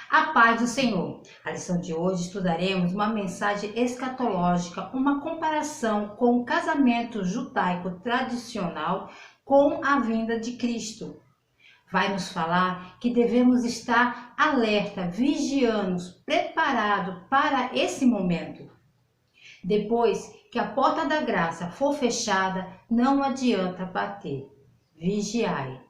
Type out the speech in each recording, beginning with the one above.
A paz do Senhor. A lição de hoje estudaremos uma mensagem escatológica, uma comparação com o casamento judaico tradicional com a vinda de Cristo. Vai nos falar que devemos estar alerta, vigianos, preparados para esse momento. Depois que a porta da graça for fechada, não adianta bater. Vigiai.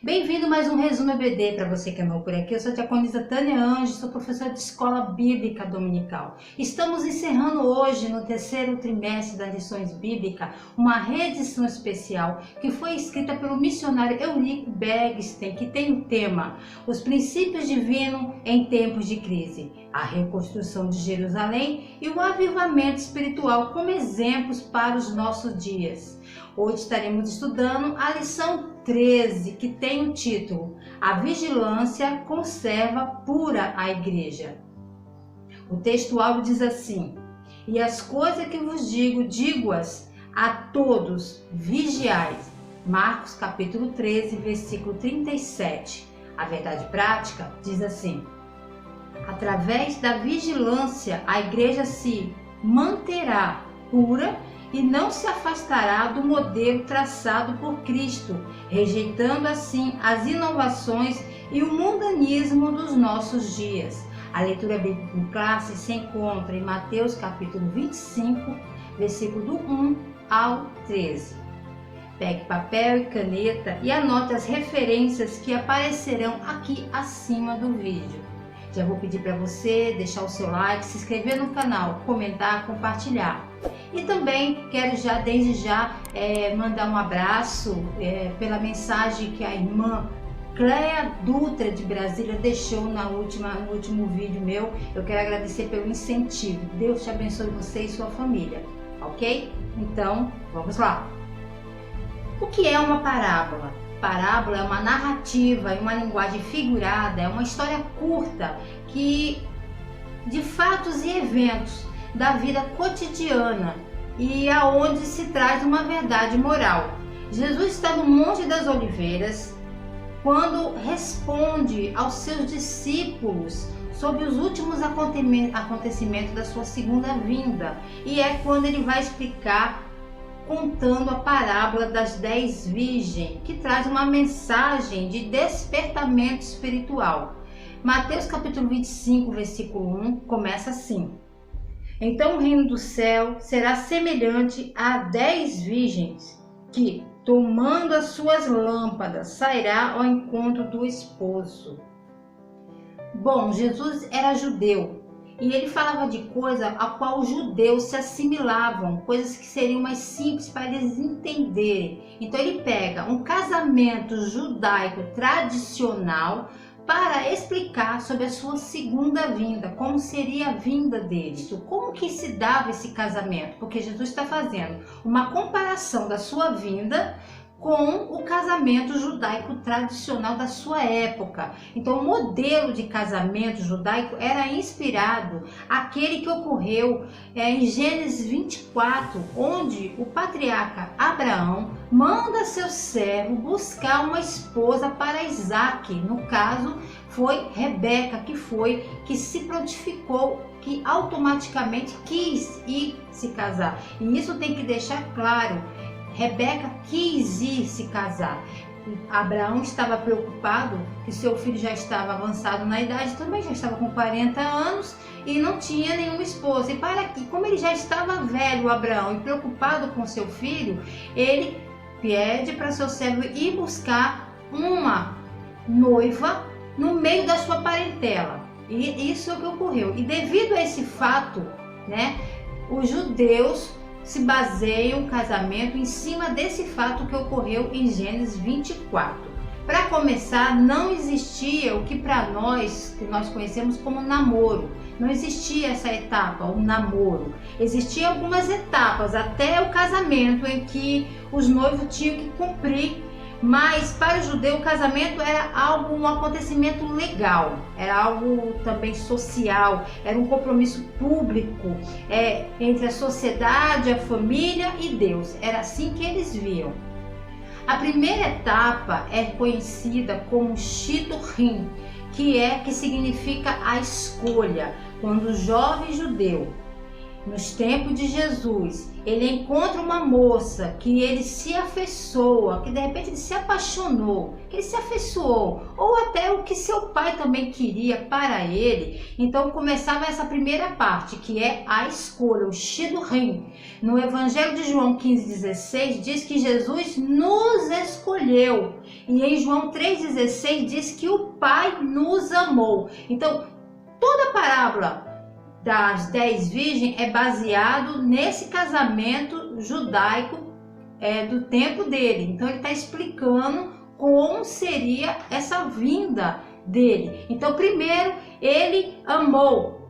Bem-vindo a mais um Resumo EBD. Para você que é novo por aqui, eu sou a diaconisa Tânia Anjos, sou professora de Escola Bíblica Dominical. Estamos encerrando hoje, no terceiro trimestre das lições bíblicas, uma reedição especial que foi escrita pelo missionário Eurico Bergsten, que tem o tema Os Princípios Divinos em Tempos de Crise, a reconstrução de Jerusalém e o avivamento espiritual como exemplos para os nossos dias. Hoje estaremos estudando a lição 13, que tem o título A Vigilância Conserva Pura a Igreja. O textual diz assim: E as coisas que vos digo, digo-as a todos, vigiai. Marcos capítulo 13, versículo 37. A verdade prática diz assim: Através da vigilância, a igreja se manterá pura e não se afastará do modelo traçado por Cristo, rejeitando assim as inovações e o mundanismo dos nossos dias. A leitura bíblica em classe se encontra em Mateus capítulo 25, versículo do 1 ao 13. Pegue papel e caneta e anote as referências que aparecerão aqui acima do vídeo. Já vou pedir para você deixar o seu like, se inscrever no canal, comentar, compartilhar. E também quero desde já mandar um abraço pela mensagem que a irmã Cléia Dutra de Brasília deixou no último vídeo meu. Eu quero agradecer pelo incentivo. Deus te abençoe você e sua família, ok? Então, vamos lá. O que é uma parábola? Parábola é uma narrativa e uma linguagem figurada, é uma história curta de fatos e eventos da vida cotidiana e aonde se traz uma verdade moral. Jesus está no Monte das Oliveiras quando responde aos seus discípulos sobre os últimos acontecimentos da sua segunda vinda, e é quando ele vai explicar contando a parábola das 10 virgens, que traz uma mensagem de despertamento espiritual. Mateus capítulo 25, versículo 1, começa assim: Então o reino do céu será semelhante a 10 virgens, que, tomando as suas lâmpadas, sairá ao encontro do esposo. Bom, Jesus era judeu, e ele falava de coisa a qual os judeus se assimilavam, coisas que seriam mais simples para eles entenderem. Então ele pega um casamento judaico tradicional para explicar sobre a sua segunda vinda, como seria a vinda dele, como que se dava esse casamento, porque Jesus está fazendo uma comparação da sua vinda com o casamento judaico tradicional da sua época. Então, o modelo de casamento judaico era inspirado aquele que ocorreu em Gênesis 24, onde o patriarca Abraão manda seu servo buscar uma esposa para Isaac. No caso, foi Rebeca, que se prontificou, que automaticamente quis ir se casar. E isso tem que deixar claro. Rebeca quis ir se casar. Abraão estava preocupado que seu filho já estava avançado na idade, também já estava com 40 anos e não tinha nenhuma esposa. E como ele já estava velho, Abraão, e preocupado com seu filho, ele pede para seu servo ir buscar uma noiva no meio da sua parentela. E isso é o que ocorreu. E devido a esse fato, os judeus se baseiam o casamento em cima desse fato que ocorreu em Gênesis 24. Para começar, não existia o que para nós, que nós conhecemos como namoro. Não existia essa etapa, o namoro. Existiam algumas etapas até o casamento em que os noivos tinham que cumprir. Mas para o judeu o casamento era um acontecimento legal, era algo também social, era um compromisso público entre a sociedade, a família e Deus. Era assim que eles viam. A primeira etapa é conhecida como Shidduchim, que significa a escolha. Quando o jovem judeu, nos tempos de Jesus, ele encontra uma moça que ele se afeiçoa, que de repente ele se apaixonou, que ele se afeiçoou, ou até o que seu pai também queria para ele. Então começava essa primeira parte, que é a escolha, o Shidurim. No Evangelho de João 15,16 diz que Jesus nos escolheu, e em João 3,16 diz que o Pai nos amou. Então toda a parábola das 10 virgens é baseado nesse casamento judaico do tempo dele. Então ele está explicando como seria essa vinda dele. Então primeiro ele amou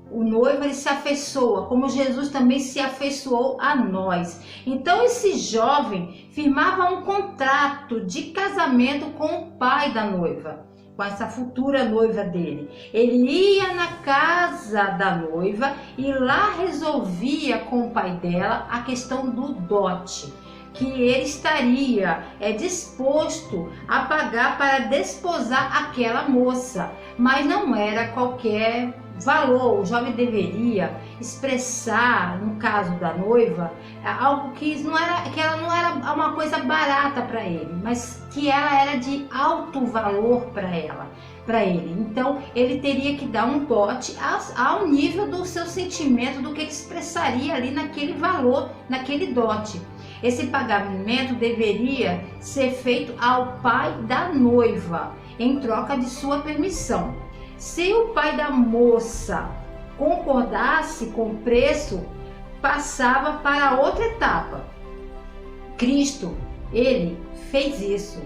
o noivo, ele se afeiçoa, como Jesus também se afeiçoou a nós. Então esse jovem firmava um contrato de casamento com o pai da noiva, com essa futura noiva dele. Ele ia na casa da noiva e lá resolvia com o pai dela a questão do dote, que ele estaria disposto a pagar para desposar aquela moça, mas não era qualquer valor. O jovem deveria expressar, no caso da noiva, algo que ela não era uma coisa barata para ele, mas que ela era de alto valor para ele. Então ele teria que dar um dote ao nível do seu sentimento, do que ele expressaria ali naquele valor, naquele dote. Esse pagamento deveria ser feito ao pai da noiva, em troca de sua permissão. Se o pai da moça concordasse com o preço, passava para outra etapa. Cristo, ele fez isso.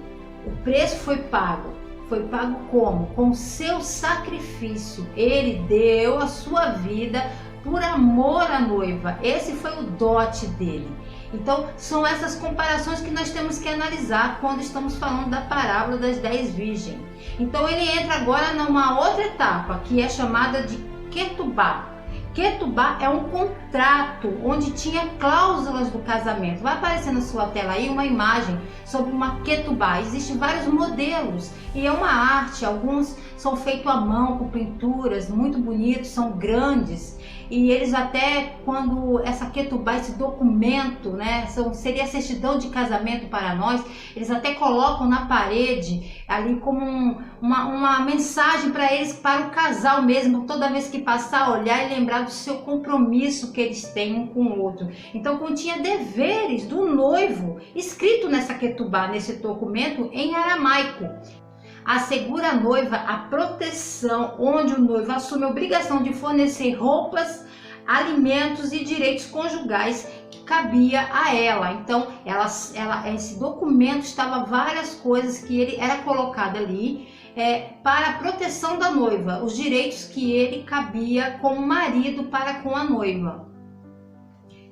O preço foi pago. Foi pago como? Com seu sacrifício. Ele deu a sua vida por amor à noiva. Esse foi o dote dele. Então, são essas comparações que nós temos que analisar quando estamos falando da parábola das 10 virgens. Então, ele entra agora numa outra etapa, que é chamada de Ketubá. Ketubá é um contrato onde tinha cláusulas do casamento. Vai aparecer na sua tela aí uma imagem sobre uma Ketubá. Existem vários modelos e é uma arte. Alguns são feitos à mão, com pinturas muito bonitos, são grandes. E eles até, quando essa Ketubá, esse documento, né, seria a certidão de casamento para nós, eles até colocam na parede ali como uma mensagem para eles, para o casal mesmo, toda vez que passar a olhar e lembrar do seu compromisso que eles têm um com o outro. Então continha deveres do noivo escrito nessa Ketubá, nesse documento em aramaico. Assegura a noiva a proteção, onde o noivo assume a obrigação de fornecer roupas, alimentos e direitos conjugais que cabia a ela. Então, esse documento estava várias coisas que ele era colocado ali para a proteção da noiva, os direitos que ele cabia como marido para com a noiva.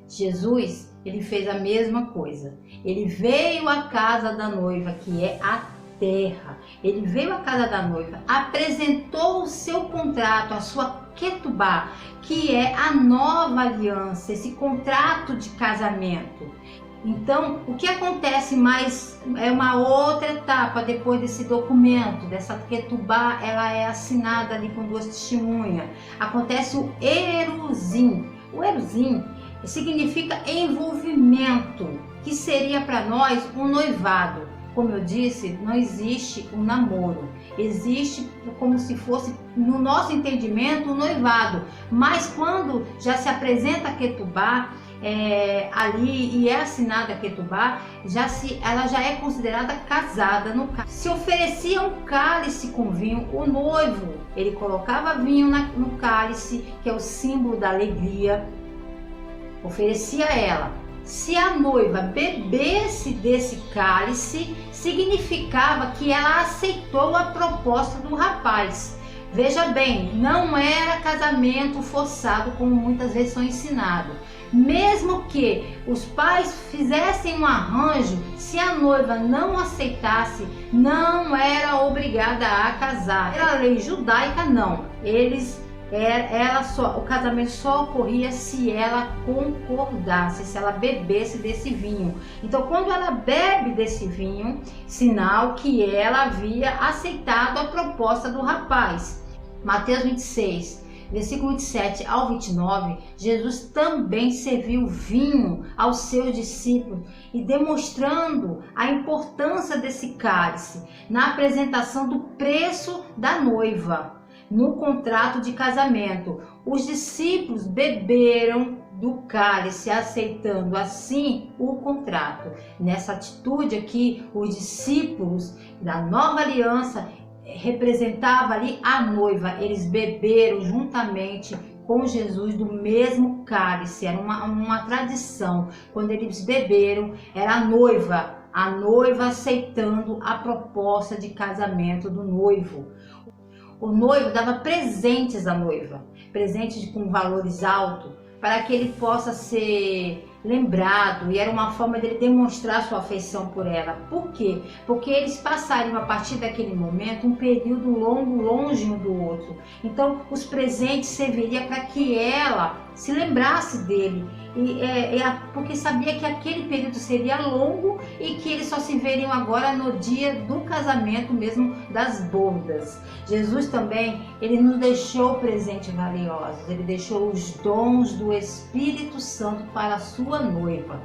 Jesus, ele fez a mesma coisa. Ele veio à casa da noiva, que é a terra. Ele veio à casa da noiva, apresentou o seu contrato, a sua Ketubá, que é a nova aliança, esse contrato de casamento. Então, o que acontece mais é uma outra etapa depois desse documento, dessa Ketubá, ela é assinada ali com 2 testemunhas. Acontece o Eruzim. O Eruzim significa envolvimento, que seria para nós um noivado. Como eu disse, não existe um namoro, existe como se fosse, no nosso entendimento, um noivado. Mas quando já se apresenta a Ketubá ali e é assinada a Ketubá, ela já é considerada casada. Se oferecia um cálice com vinho, o noivo, ele colocava vinho no cálice, que é o símbolo da alegria, oferecia a ela. Se a noiva bebesse desse cálice, significava que ela aceitou a proposta do rapaz. Veja bem, não era casamento forçado, como muitas vezes são ensinados. Mesmo que os pais fizessem um arranjo, se a noiva não aceitasse, não era obrigada a casar. Pela lei judaica, não. Eles o casamento só ocorria se ela concordasse, se ela bebesse desse vinho. Então, quando ela bebe desse vinho, sinal que ela havia aceitado a proposta do rapaz. Mateus 26, versículo 27 ao 29, Jesus também serviu vinho aos seus discípulos e demonstrando a importância desse cálice na apresentação do preço da noiva no contrato de casamento. Os discípulos beberam do cálice, aceitando assim o contrato. Nessa atitude aqui, os discípulos da nova aliança representava ali a noiva. Eles beberam juntamente com Jesus do mesmo cálice. Era uma tradição. Quando eles beberam, era a noiva aceitando a proposta de casamento do noivo. O noivo dava presentes à noiva, presentes com valores altos, para que ele possa ser lembrado, e era uma forma dele demonstrar sua afeição por ela. Por quê? Porque eles passariam a partir daquele momento um período longo longe um do outro. Então os presentes serviriam para que ela se lembrasse dele, porque sabia que aquele período seria longo e que eles só se veriam agora no dia do casamento mesmo, das bodas. Jesus também, ele nos deixou presentes valiosos, ele deixou os dons do Espírito Santo para a sua noiva.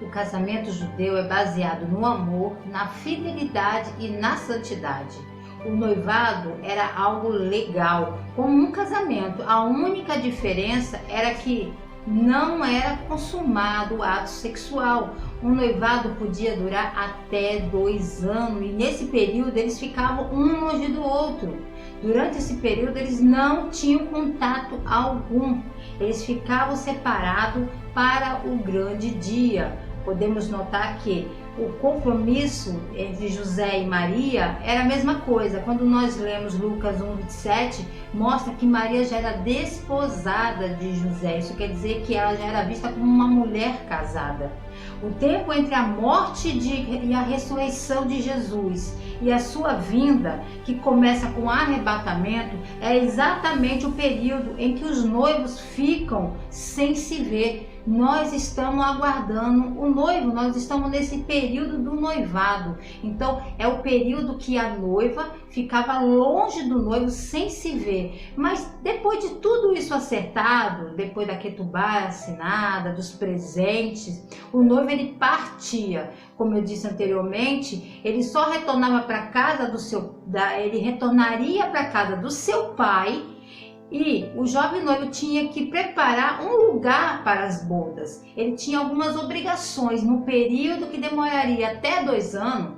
O casamento judeu é baseado no amor, na fidelidade e na santidade. O noivado era algo legal, como um casamento. A única diferença era que não era consumado o ato sexual. Um noivado podia durar até 2 anos e nesse período eles ficavam um longe do outro. Durante esse período eles não tinham contato algum. Eles ficavam separados para o grande dia. Podemos notar que o compromisso entre José e Maria era a mesma coisa. Quando nós lemos Lucas 1:27, mostra que Maria já era desposada de José. Isso quer dizer que ela já era vista como uma mulher casada. O tempo entre a morte e a ressurreição de Jesus e a sua vinda, que começa com o arrebatamento, é exatamente o período em que os noivos ficam sem se ver. Nós estamos aguardando o noivo, nós estamos nesse período do noivado. Então é o período que a noiva ficava longe do noivo sem se ver. Mas depois de tudo isso acertado, depois da ketubá assinada, dos presentes, o noivo ele partia. Como eu disse anteriormente, ele só retornava para casa ele retornaria para casa do seu pai. E o jovem noivo tinha que preparar um lugar para as bodas. Ele tinha algumas obrigações no período que demoraria até 2 anos.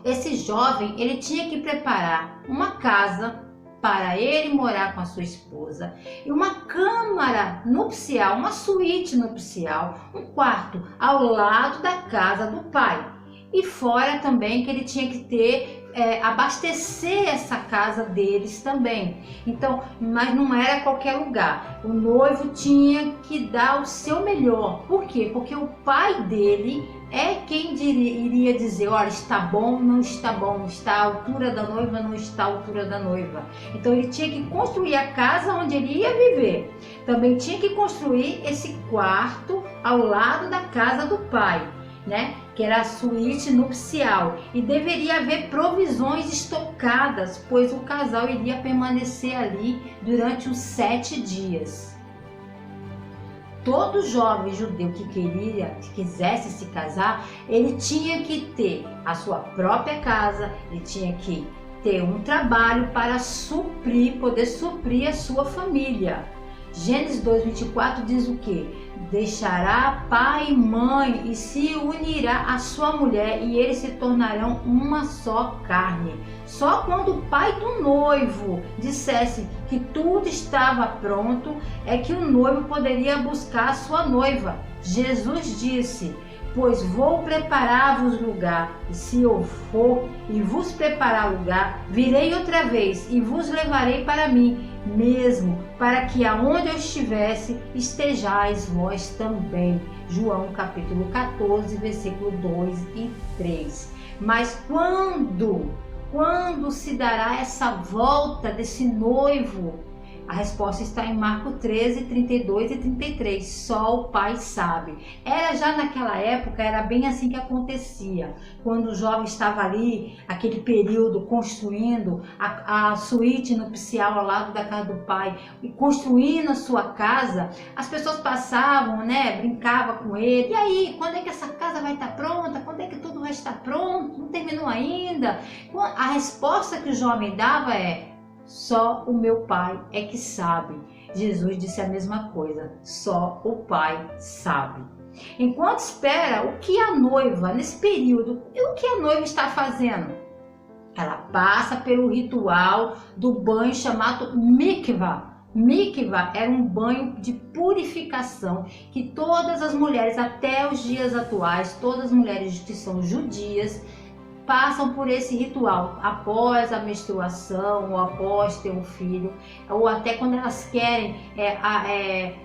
Esse jovem, ele tinha que preparar uma casa para ele morar com a sua esposa e uma câmara nupcial, uma suíte nupcial, um quarto ao lado da casa do pai. E fora também que ele tinha que ter abastecer essa casa deles também. Então, mas não era qualquer lugar. O noivo tinha que dar o seu melhor. Por quê? Porque o pai dele é quem iria dizer, olha, está bom, não está bom, está à altura da noiva, não está à altura da noiva. Então ele tinha que construir a casa onde ele ia viver. Também tinha que construir esse quarto ao lado da casa do pai, né? Que era a suíte nupcial, e deveria haver provisões estocadas, pois o casal iria permanecer ali durante os 7 dias. Todo jovem judeu que quisesse se casar, ele tinha que ter a sua própria casa, ele tinha que ter um trabalho para poder suprir a sua família. Gênesis 2:24 diz o quê? Deixará pai e mãe e se unirá à sua mulher e eles se tornarão uma só carne. Só quando o pai do noivo dissesse que tudo estava pronto é que o noivo poderia buscar a sua noiva. Jesus disse: pois vou preparar-vos lugar, e se eu for e vos preparar lugar, virei outra vez e vos levarei para mim mesmo, para que aonde eu estivesse, estejais vós também. João capítulo 14, versículo 2 e 3. Mas quando se dará essa volta desse noivo A resposta está em Marcos 13, 32 e 33. Só o Pai sabe. Era já naquela época, era bem assim que acontecia. Quando o jovem estava ali, aquele período, construindo a suíte nupcial ao lado da casa do pai, e construindo a sua casa, as pessoas passavam, né, brincavam com ele. E aí, quando é que essa casa vai estar pronta? Quando é que tudo vai estar pronto? Não terminou ainda? A resposta que o jovem dava é: só o meu pai é que sabe. Jesus disse a mesma coisa, só o pai sabe. Enquanto espera, o que a noiva, nesse período, o que a noiva está fazendo? Ela passa pelo ritual do banho chamado mikvah. Mikvah era um banho de purificação que todas as mulheres, até os dias atuais, todas as mulheres que são judias, passam por esse ritual após a menstruação ou após ter um filho, ou até quando elas querem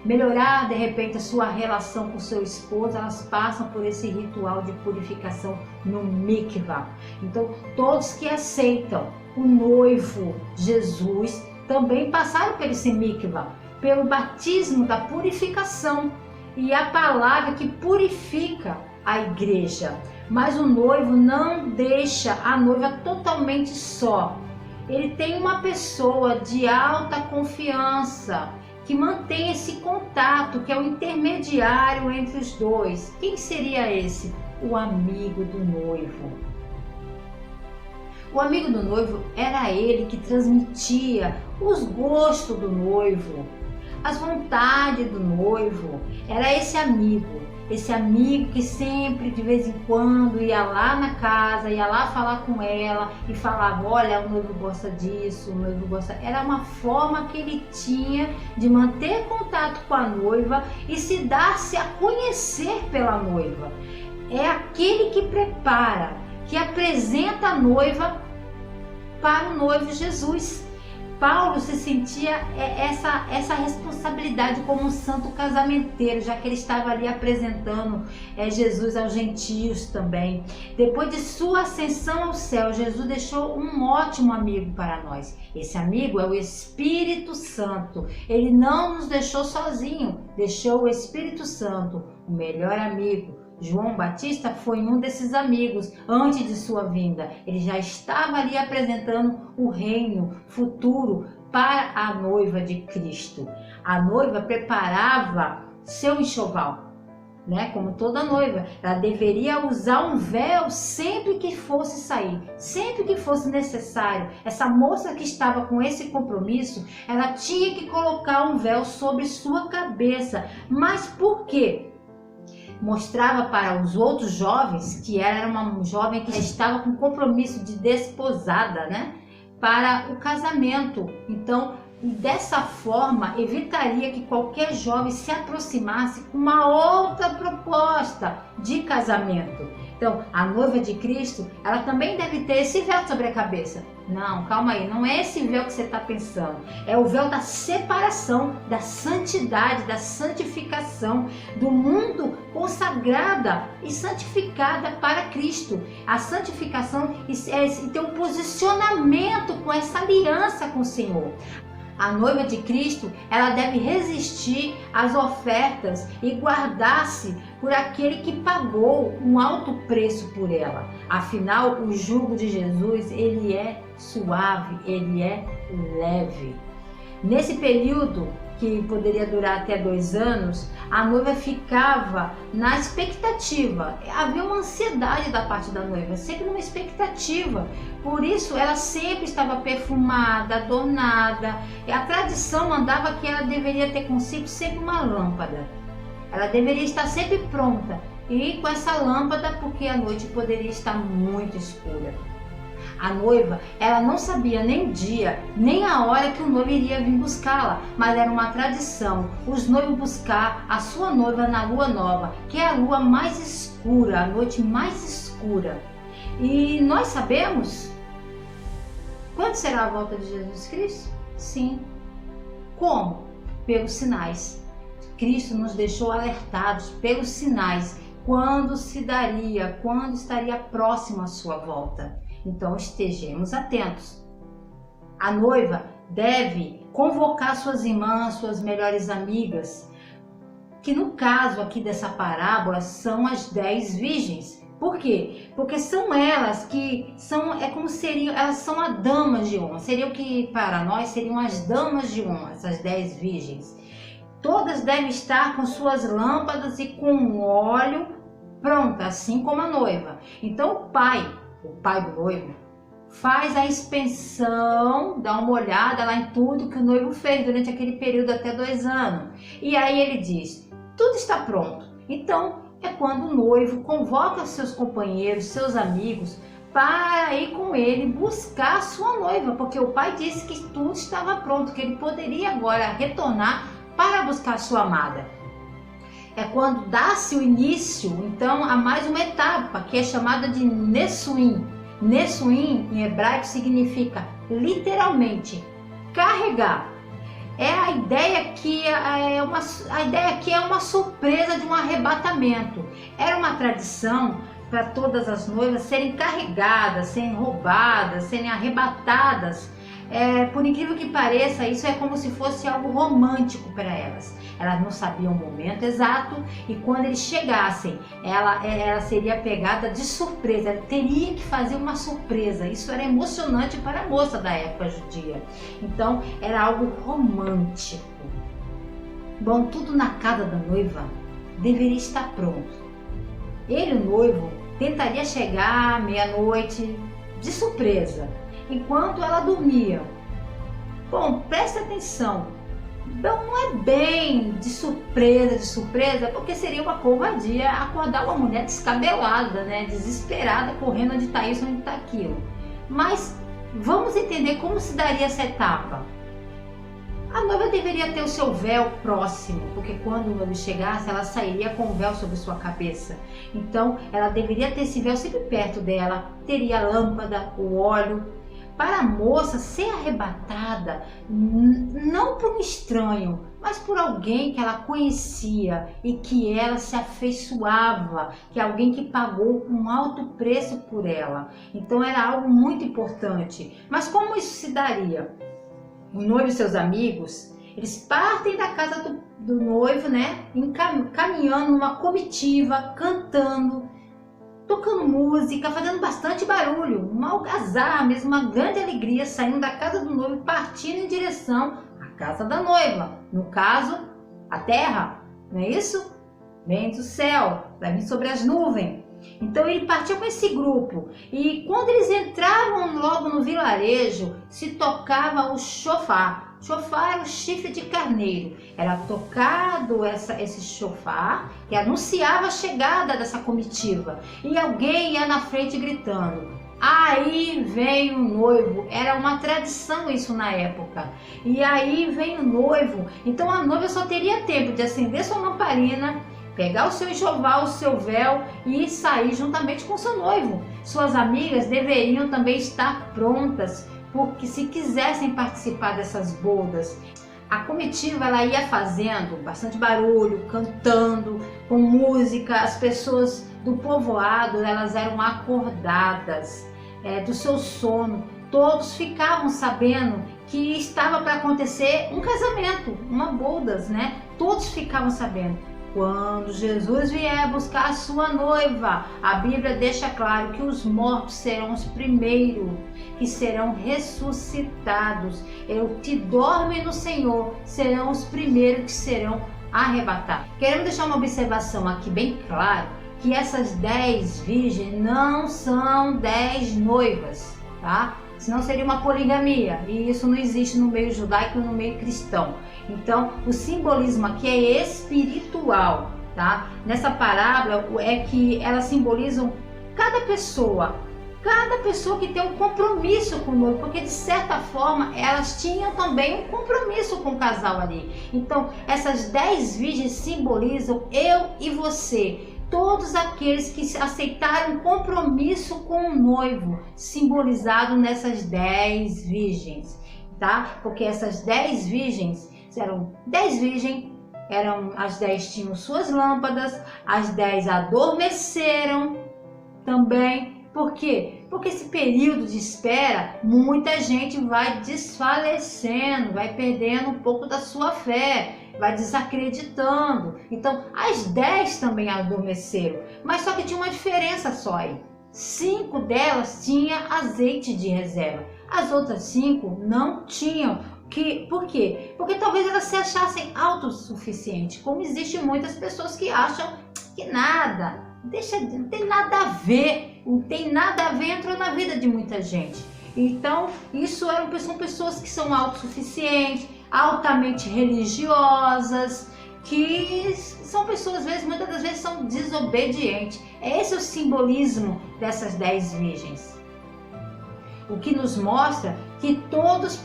melhorar de repente a sua relação com o seu esposo, elas passam por esse ritual de purificação no mikvah. Então todos que aceitam o noivo Jesus também passaram por esse mikvah, pelo batismo da purificação, e a palavra que purifica a igreja. Mas o noivo não deixa a noiva totalmente só. Ele tem uma pessoa de alta confiança que mantém esse contato, que é o intermediário entre os dois. Quem seria esse? O amigo do noivo. O amigo do noivo era ele que transmitia os gostos do noivo, as vontades do noivo. Era esse amigo que sempre, de vez em quando, ia lá na casa, ia lá falar com ela e falava: olha, o noivo gosta disso, o noivo gosta... Era uma forma que ele tinha de manter contato com a noiva e se dar-se a conhecer pela noiva. É aquele que prepara, que apresenta a noiva para o noivo Jesus. Paulo se sentia essa responsabilidade como um santo casamenteiro, já que ele estava ali apresentando Jesus aos gentios também. Depois de sua ascensão ao céu, Jesus deixou um ótimo amigo para nós. Esse amigo é o Espírito Santo. Ele não nos deixou sozinho, deixou o Espírito Santo, o melhor amigo. João Batista foi um desses amigos antes de sua vinda. Ele já estava ali apresentando o reino futuro para a noiva de Cristo. A noiva preparava seu enxoval, né? Como toda noiva, ela deveria usar um véu sempre que fosse sair, sempre que fosse necessário. Essa moça que estava com esse compromisso, ela tinha que colocar um véu sobre sua cabeça. Mas por quê? Mostrava para os outros jovens que ela era uma jovem que estava com compromisso de desposada, né, para o casamento. Então, dessa forma, evitaria que qualquer jovem se aproximasse com uma outra proposta de casamento. Então, a noiva de Cristo, ela também deve ter esse véu sobre a cabeça. Não, calma aí, não é esse véu que você está pensando. É o véu da separação, da santidade, da santificação, do mundo consagrada e santificada para Cristo. A santificação é ter um posicionamento com essa aliança com o Senhor. A noiva de Cristo, ela deve resistir às ofertas e guardar-se por aquele que pagou um alto preço por ela. Afinal, o jugo de Jesus, ele é suave, ele é leve. Nesse período, que poderia durar até 2 anos, a noiva ficava na expectativa. Havia uma ansiedade da parte da noiva, sempre numa expectativa. Por isso, ela sempre estava perfumada, adornada. E a tradição mandava que ela deveria ter consigo sempre uma lâmpada. Ela deveria estar sempre pronta e com essa lâmpada, porque a noite poderia estar muito escura. A noiva, ela não sabia nem o dia, nem a hora que o noivo iria vir buscá-la, mas era uma tradição os noivos buscar a sua noiva na lua nova, que é a lua mais escura, a noite mais escura. E nós sabemos quando será a volta de Jesus Cristo? Sim. Como? Pelos sinais. Cristo nos deixou alertados pelos sinais quando se daria, quando estaria próximo a sua volta. Então estejamos atentos. A noiva deve convocar suas irmãs, suas melhores amigas, que no caso aqui dessa parábola são as 10 virgens. Por quê? Porque são elas que são, elas são as damas de honra. Seriam que para nós seriam as damas de honra, essas 10 virgens. Todas devem estar com suas lâmpadas e com óleo pronta, assim como a noiva. Então o pai do noivo, faz a inspeção, dá uma olhada lá em tudo que o noivo fez durante aquele período até 2 anos. E aí ele diz, tudo está pronto. Então é quando o noivo convoca seus companheiros, seus amigos, para ir com ele buscar a sua noiva, porque o pai disse que tudo estava pronto, que ele poderia agora retornar para buscar a sua amada. É quando dá-se o início, então, a mais uma etapa, que é chamada de Nessuim. Nessuim, em hebraico, significa, literalmente, carregar. É a ideia que é uma surpresa de um arrebatamento. Era uma tradição para todas as noivas serem carregadas, serem roubadas, serem arrebatadas. Por incrível que pareça, isso é como se fosse algo romântico para elas. Elas não sabiam o momento exato e quando eles chegassem, ela seria pegada de surpresa. Ela teria que fazer uma surpresa. Isso era emocionante para a moça da época judia. Então, era algo romântico. Bom, tudo na casa da noiva deveria estar pronto. Ele, o noivo, tentaria chegar à meia-noite de surpresa, enquanto ela dormia. Bom, preste atenção. Então não é bem de surpresa, porque seria uma covardia acordar uma mulher descabelada, né, desesperada, correndo onde está isso, onde está aquilo. Mas vamos entender como se daria essa etapa. A noiva deveria ter o seu véu próximo, porque quando o noivo chegasse, ela sairia com o véu sobre sua cabeça. Então, ela deveria ter esse véu sempre perto dela, teria a lâmpada, o óleo. Para a moça ser arrebatada, não por um estranho, mas por alguém que ela conhecia e que ela se afeiçoava, que é alguém que pagou um alto preço por ela. Então era algo muito importante. Mas como isso se daria? O noivo e seus amigos, eles partem da casa do noivo, né, caminhando numa comitiva, cantando, tocando música, fazendo bastante barulho, uma algazarra mesmo, uma grande alegria, saindo da casa do noivo, partindo em direção à casa da noiva. No caso, a terra, não é isso? Vem do céu, vai vir sobre as nuvens. Então ele partiu com esse grupo e quando eles entravam logo no vilarejo, se tocava o chofar. Chofar era o chifre de carneiro. Era tocado esse chofar que anunciava a chegada dessa comitiva. E alguém ia na frente gritando, aí vem o noivo. Era uma tradição isso na época. E aí vem o noivo. Então a noiva só teria tempo de acender sua lamparina, pegar o seu enxoval, o seu véu e sair juntamente com seu noivo. Suas amigas deveriam também estar prontas, porque se quisessem participar dessas bodas. A comitiva ela ia fazendo bastante barulho, cantando, com música. As pessoas do povoado elas eram acordadas do seu sono. Todos ficavam sabendo que estava para acontecer um casamento, uma bodas, né? Todos ficavam sabendo. Quando Jesus vier buscar a sua noiva, a Bíblia deixa claro que os mortos serão os primeiros que serão ressuscitados. Eu que dormem no Senhor serão os primeiros que serão arrebatados. Queremos deixar uma observação aqui bem clara, que essas 10 virgens não são 10 noivas, tá? Senão seria uma poligamia, e isso não existe no meio judaico e no meio cristão. Então, o simbolismo aqui é espiritual, tá? Nessa parábola é que elas simbolizam cada pessoa que tem um compromisso com o noivo, porque de certa forma elas tinham também um compromisso com o casal ali. Então, essas 10 virgens simbolizam eu e você. Todos aqueles que aceitaram um compromisso com o noivo, simbolizado nessas 10 virgens, tá? Porque essas 10 virgens eram 10 virgens, as 10 tinham suas lâmpadas, as 10 adormeceram também. Por quê? Porque esse período de espera, muita gente vai desfalecendo, vai perdendo um pouco da sua fé, vai desacreditando. Então, as 10 também adormeceram, mas só que tinha uma diferença só aí. 5 delas tinham azeite de reserva, as outras 5 não tinham. Por quê? Porque talvez elas se achassem autossuficientes, como existem muitas pessoas que acham que nada, não tem nada a ver, entrou na vida de muita gente. Então, são pessoas que são autossuficientes, altamente religiosas, que são pessoas, muitas das vezes, são desobedientes. Esse é o simbolismo dessas 10 virgens. O que nos mostra que todos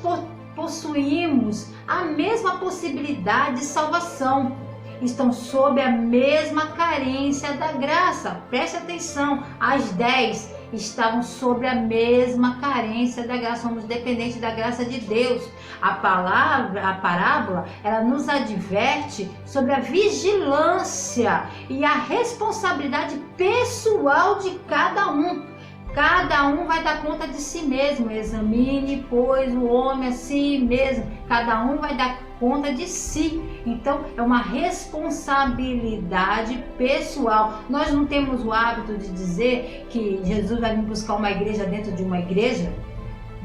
possuímos a mesma possibilidade de salvação. Estão sob a mesma carência da graça. Preste atenção, as 10 estavam sob a mesma carência da graça. Somos dependentes da graça de Deus. A parábola, ela nos adverte sobre a vigilância e a responsabilidade pessoal de cada um. Cada um vai dar conta de si mesmo. Examine, pois, o homem a si mesmo. Cada um vai dar conta de si. Então, é uma responsabilidade pessoal. Nós não temos o hábito de dizer que Jesus vai vir buscar uma igreja dentro de uma igreja?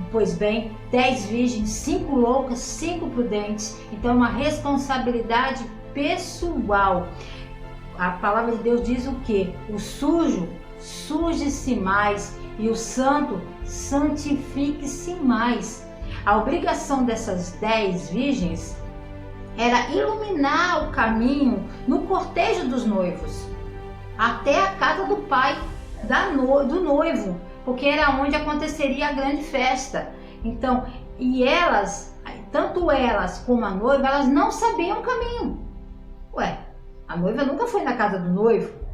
Pois bem, 10 virgens, 5 loucas, 5 prudentes. Então, é uma responsabilidade pessoal. A palavra de Deus diz o quê? O sujo suje-se mais e o santo santifique-se mais. A obrigação dessas 10 virgens era iluminar o caminho no cortejo dos noivos até a casa do pai do noivo, porque era onde aconteceria a grande festa. Então, tanto elas como a noiva, elas não sabiam o caminho. A noiva nunca foi na casa do noivo.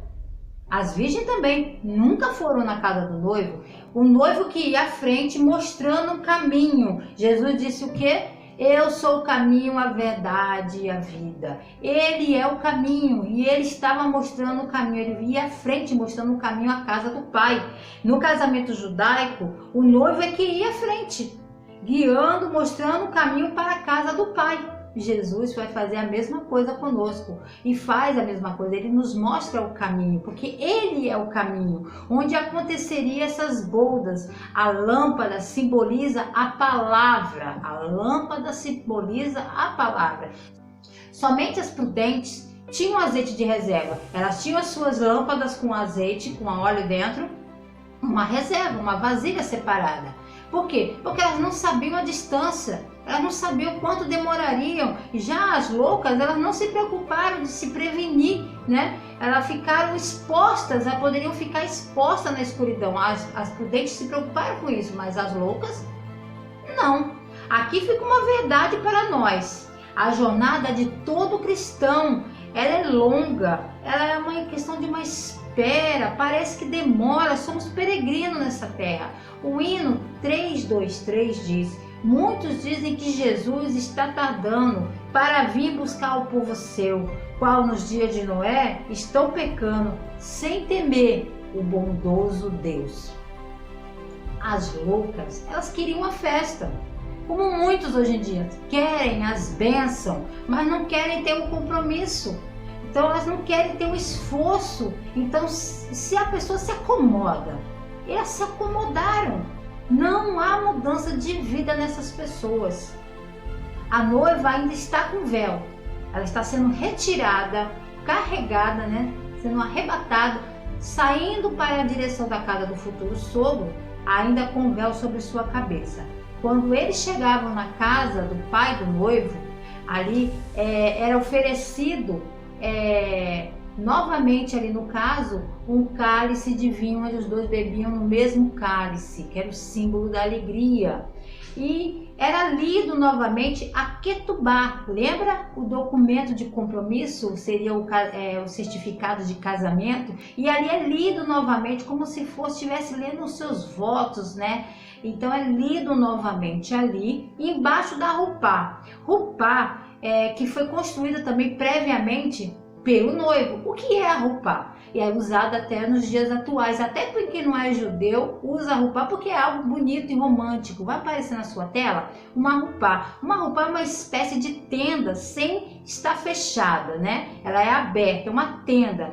As virgens também nunca foram na casa do noivo. O noivo que ia à frente mostrando o caminho. Jesus disse o quê? Eu sou o caminho, a verdade e a vida. Ele é o caminho e ele estava mostrando o caminho. Ele ia à frente mostrando o caminho à casa do pai. No casamento judaico, o noivo é que ia à frente, guiando, mostrando o caminho para a casa do pai. Jesus vai fazer a mesma coisa conosco e faz a mesma coisa. Ele nos mostra o caminho, porque ele é o caminho onde aconteceria essas bodas. A lâmpada simboliza a palavra. A lâmpada simboliza a palavra. Somente as prudentes tinham azeite de reserva. Elas tinham as suas lâmpadas com azeite, com óleo dentro, uma reserva, uma vasilha separada. Por quê? Porque elas não sabiam a distância, elas não sabiam quanto demorariam. Já as loucas, elas não se preocuparam de se prevenir, né? Elas ficaram expostas, elas poderiam ficar expostas na escuridão. As prudentes se preocuparam com isso, mas as loucas, não. Aqui fica uma verdade para nós. A jornada de todo cristão, ela é longa, ela é uma questão de uma espera, parece que demora, somos peregrinos nessa terra. O hino 323 diz: muitos dizem que Jesus está tardando para vir buscar o povo seu, qual nos dias de Noé estão pecando, sem temer o bondoso Deus. As loucas, elas queriam a festa, como muitos hoje em dia querem as bênçãos, mas não querem ter um compromisso. Então elas não querem ter um esforço. Então, se a pessoa se acomoda, elas se acomodaram. Não há mudança de vida nessas pessoas. A noiva ainda está com véu. Ela está sendo retirada, carregada, né? Sendo arrebatada, saindo para a direção da casa do futuro sogro, ainda com véu sobre sua cabeça. Quando eles chegavam na casa do pai do noivo, ali era oferecido novamente ali no caso, um cálice de vinho, onde os dois bebiam no mesmo cálice, que era o símbolo da alegria. E era lido novamente a Ketubá. Lembra o documento de compromisso? Seria o certificado de casamento. E ali é lido novamente, como se estivesse lendo os seus votos, né? Então é lido novamente ali, embaixo da Rupá. Rupá, que foi construída também previamente pelo noivo. O que é a Rupá? e é usado até nos dias atuais. Até porque não é judeu, usa roupá porque é algo bonito e romântico. Vai aparecer na sua tela uma roupá. Uma roupá é uma espécie de tenda sem estar fechada, né? Ela é aberta, é uma tenda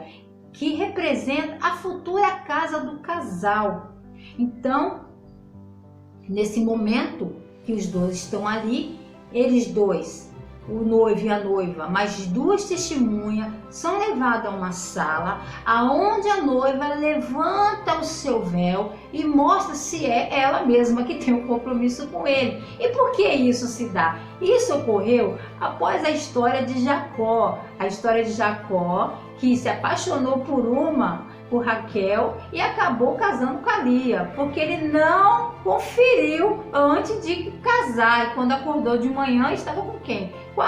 que representa a futura casa do casal. Então, nesse momento que os dois estão ali, eles dois, o noivo e a noiva, mais duas testemunhas, são levados a uma sala aonde a noiva levanta o seu véu e mostra se é ela mesma que tem um compromisso com ele. E por que isso se dá? Isso ocorreu após a história de Jacó. A história de Jacó, que se apaixonou por Raquel e acabou casando com a Lia, porque ele não conferiu antes de casar. E quando acordou de manhã, estava com quem? Com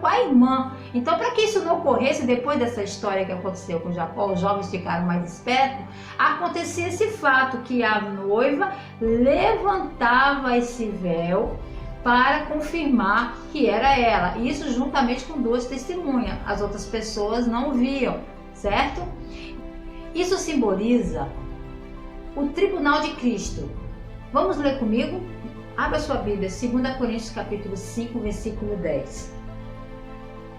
a irmã. Então, para que isso não ocorresse depois dessa história que aconteceu com Jacó, os jovens ficaram mais espertos, acontecia esse fato que a noiva levantava esse véu para confirmar que era ela. Isso juntamente com duas testemunhas. As outras pessoas não viam, certo? Isso simboliza o tribunal de Cristo. Vamos ler comigo? Abra sua Bíblia, 2 Coríntios capítulo 5, versículo 10.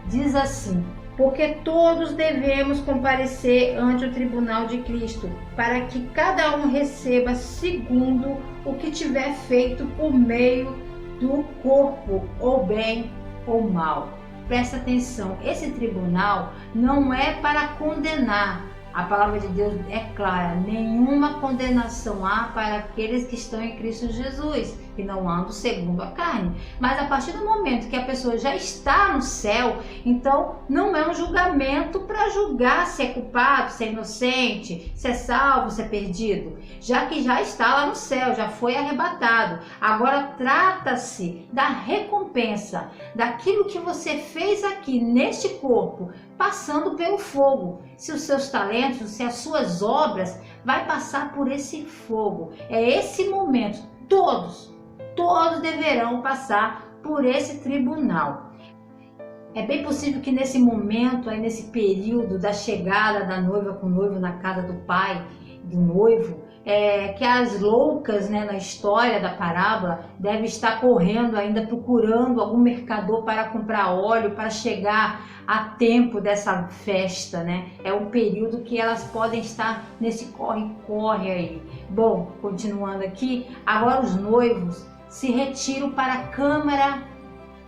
Diz assim: porque todos devemos comparecer ante o tribunal de Cristo, para que cada um receba segundo o que tiver feito por meio do corpo, ou bem ou mal. Presta atenção, esse tribunal não é para condenar. A palavra de Deus é clara: nenhuma condenação há para aqueles que estão em Cristo Jesus, que não andam segundo a carne. Mas a partir do momento que a pessoa já está no céu, então não é um julgamento para julgar se é culpado, se é inocente, se é salvo, se é perdido, já que já está lá no céu, já foi arrebatado. Agora trata-se da recompensa, daquilo que você fez aqui neste corpo, passando pelo fogo. Se os seus talentos, se as suas obras vai passar por esse fogo. É esse momento, todos deverão passar por esse tribunal. É bem possível que nesse momento, aí nesse período da chegada da noiva com o noivo na casa do pai do noivo, que as loucas, né, na história da parábola devem estar correndo ainda, procurando algum mercador para comprar óleo, para chegar a tempo dessa festa, né? É um período que elas podem estar nesse corre-corre aí. Bom, continuando aqui, agora os noivos se retiram para a câmara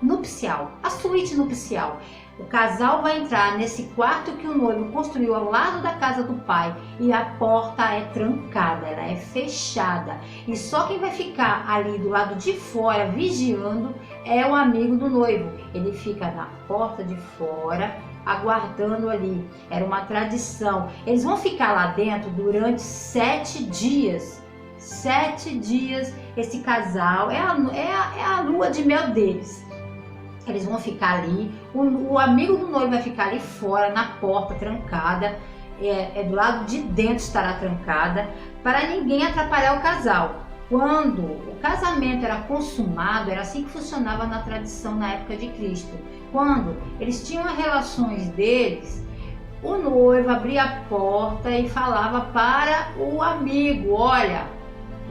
nupcial, a suíte nupcial. O casal vai entrar nesse quarto que o noivo construiu ao lado da casa do pai e a porta é trancada, ela é fechada. E só quem vai ficar ali do lado de fora vigiando é o amigo do noivo. Ele fica na porta de fora aguardando ali. Era uma tradição. Eles vão ficar lá dentro durante 7 dias. 7 dias esse casal, é a lua de mel deles. Eles vão ficar ali, o amigo do noivo vai ficar ali fora, na porta trancada, do lado de dentro estará trancada, para ninguém atrapalhar o casal. Quando o casamento era consumado, era assim que funcionava na tradição na época de Cristo. Quando eles tinham as relações deles, o noivo abria a porta e falava para o amigo: olha,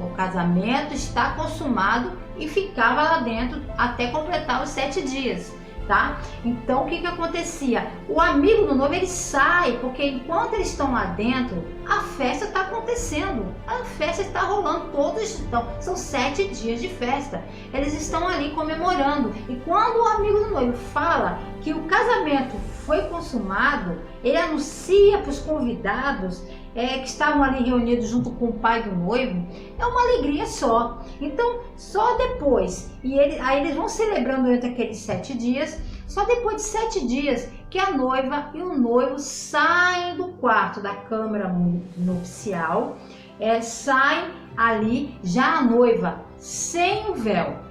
o casamento está consumado, e ficava lá dentro até completar os 7 dias, tá? Então o que acontecia? O amigo do noivo ele sai, porque enquanto eles estão lá dentro, a festa está acontecendo, a festa está rolando, todos estão, são 7 dias de festa, eles estão ali comemorando. E quando o amigo do noivo fala que o casamento foi consumado, ele anuncia para os convidados que estavam ali reunidos junto com o pai do noivo, é uma alegria só. Então, só depois, aí eles vão celebrando durante aqueles 7 dias, só depois de 7 dias que a noiva e o noivo saem do quarto da câmara nupcial, saem ali, já a noiva sem o véu,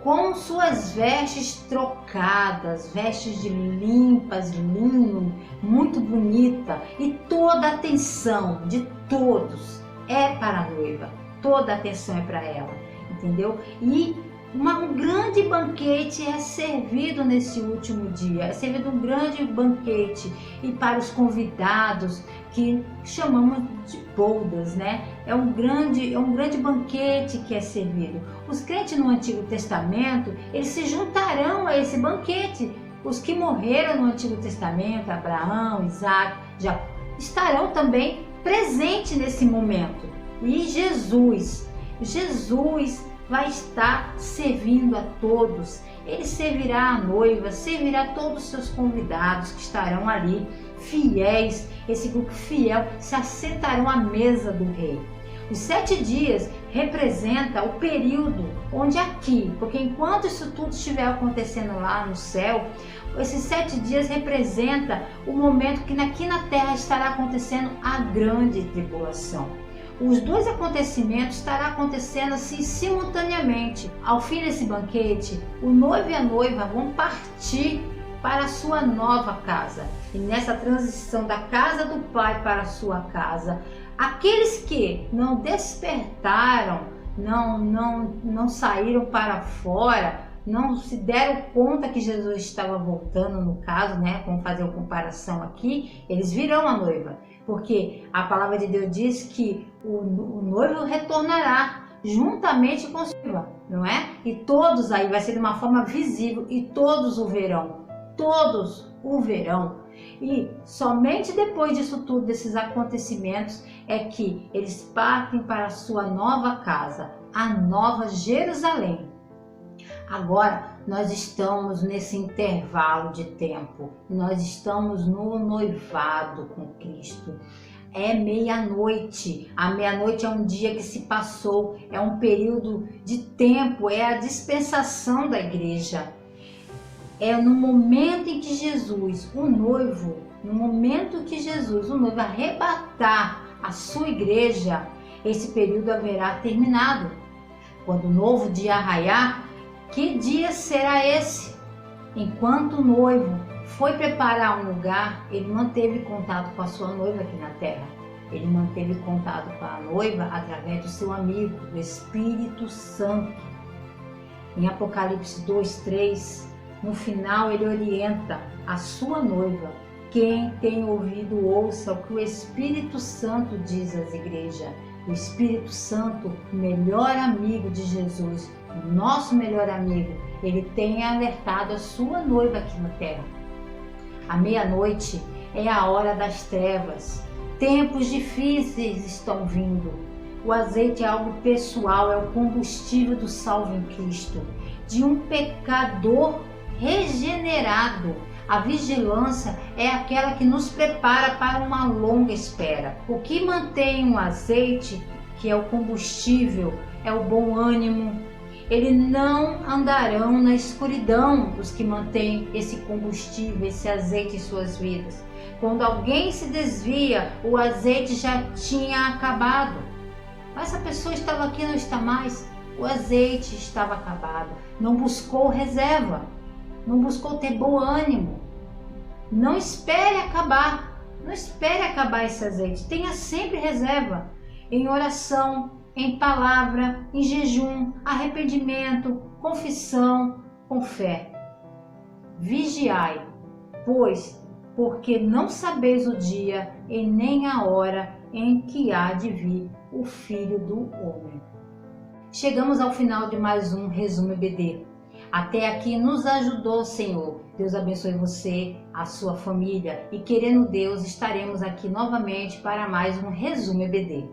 com suas vestes trocadas, vestes de limpas, linho, muito bonita, e toda a atenção de todos é para a noiva, toda a atenção é para ela, entendeu? E Um grande banquete é servido nesse último dia, é servido um grande banquete, e para os convidados, que chamamos de bodas, né? É um grande banquete que é servido. Os crentes no Antigo Testamento, eles se juntarão a esse banquete. Os que morreram no Antigo Testamento, Abraão, Isaac, Jacó, estarão também presentes nesse momento. E Jesus vai estar servindo a todos. Ele servirá a noiva, servirá a todos os seus convidados que estarão ali, fiéis. Esse grupo fiel se assentarão à mesa do rei. Os 7 dias representa o período onde aqui, porque enquanto isso tudo estiver acontecendo lá no céu, esses 7 dias representa o momento que aqui na terra estará acontecendo a grande tribulação. Os 2 acontecimentos estarão acontecendo assim simultaneamente. Ao fim desse banquete, o noivo e a noiva vão partir para a sua nova casa. E nessa transição da casa do Pai para a sua casa, aqueles que não despertaram, não saíram para fora, não se deram conta que Jesus estava voltando, no caso, né? Vamos fazer uma comparação aqui, eles virão a noiva. Porque a palavra de Deus diz que o noivo retornará juntamente com sua noiva, não é? E todos aí, vai ser de uma forma visível, e todos o verão. Todos o verão. E somente depois disso tudo, desses acontecimentos, é que eles partem para a sua nova casa, a nova Jerusalém. Agora, nós estamos nesse intervalo de tempo, nós estamos no noivado com Cristo. É meia-noite, a meia-noite é um dia que se passou, é um período de tempo, é a dispensação da igreja. É no momento em que Jesus, o noivo, o noivo arrebatar a sua igreja, esse período haverá terminado. Quando o novo dia raiar, que dia será esse? Enquanto o noivo foi preparar um lugar, ele manteve contato com a sua noiva aqui na terra. Ele manteve contato com a noiva através do seu amigo, do Espírito Santo. Em Apocalipse 2:3, no final ele orienta a sua noiva: quem tem ouvido, ouça o que o Espírito Santo diz às igrejas. O Espírito Santo, o melhor amigo de Jesus, o nosso melhor amigo, ele tem alertado a sua noiva aqui na terra. A meia-noite é a hora das trevas. Tempos difíceis estão vindo. O azeite é algo pessoal, é o combustível do salvo em Cristo, de um pecador regenerado. A vigilância é aquela que nos prepara para uma longa espera. O que mantém o azeite, que é o combustível, é o bom ânimo. Eles não andarão na escuridão, os que mantêm esse combustível, esse azeite em suas vidas. Quando alguém se desvia, o azeite já tinha acabado. Mas essa pessoa estava aqui e não está mais. O azeite estava acabado. Não buscou reserva. Não buscou ter bom ânimo. Não espere acabar. Não espere acabar esse azeite. Tenha sempre reserva. Em oração, em palavra, em jejum, arrependimento, confissão, com fé. Vigiai, porque não sabeis o dia e nem a hora em que há de vir o Filho do Homem. Chegamos ao final de mais um Resumo EBD. Até aqui nos ajudou o Senhor. Deus abençoe você, a sua família, e querendo Deus, estaremos aqui novamente para mais um Resumo EBD.